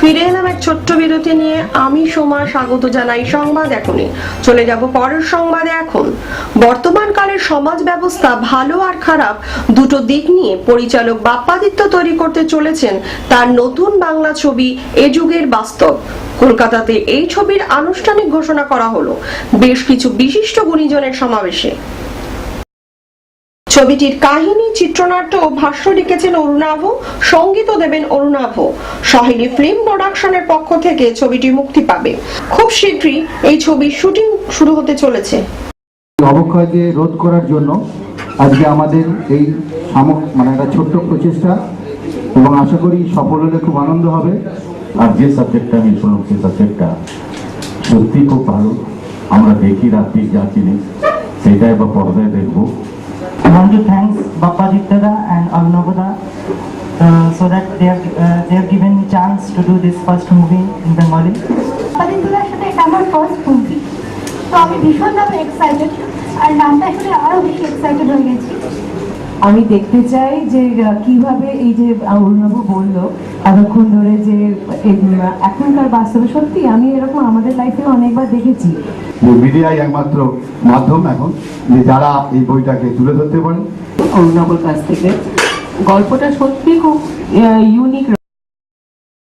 ফিরে এলাম এক ছোট্ট বিরতি নিয়ে। আমি সোমা স্বাগত জানাই সংবাদ এখনই। চলে যাব পরের সংবাদে। এখন বর্তমানকালের সমাজ ব্যবস্থা ভালো আর খারাপ দুটো দিক নিয়ে পরিচালক বাপ্পাদিত্য তৈরি করতে চলেছেন তার নতুন বাংলা ছবি এ যুগের বাস্তব। কলকাতাতে এই ছবির আনুষ্ঠানিক ঘোষণা করা হলো বেশ কিছু বিশিষ্ট গুণীজনের সমাবেশে। ছবিটির কাহিনী, চিত্রনাট্য ও ভাষ্য লিখেছেন অরুণাভ, সঙ্গীতও দেবেন অরুণাভ। সহেলি ফিল্ম প্রোডাকশনের পক্ষ থেকে ছবিটি মুক্তি পাবে। খুব শীঘ্রই এই ছবির শুটিং শুরু হতে চলেছে। অবক্ষয়কে রোধ করার জন্য আজকে আমাদের এই একটা ছোট্ট প্রচেষ্টা, এবং আশা করি সফল হলে খুব আনন্দ হবে। আর যে সাবজেক্টটা আমি শুনলাম সেই সাবজেক্টটা সত্যি খুব ভালো। আমরা দেখি রাত্রি যা জিনিস সেটা এবার পর্দায় দেখবো। I want to thank Bappaditya and Arunabha so that they have given me chance to do this first movie in Bengali. বাপ্পাদিত্যর সাথে এটা আমার ফার্স্ট মুভি, তো আমি ভীষণভাবে এক্সাইটেড, আর নামটা শুনে আরো বেশি এক্সাইটেড হয়ে গেছি। আমি দেখতে চাই যে কিভাবে এই যে অরুণাভ বললো এতক্ষণ ধরে যে এখনকার বাস্তবে সত্যি আমি এরকম আমাদের লাইফে অনেকবার দেখেছি। মিডিয়াই একমাত্র মাধ্যম এখন যে যারা এই বইটাকে তুলে ধরতে পারে। অরুণাভর কাছ থেকে গল্পটা সত্যি খুব ইউনিক।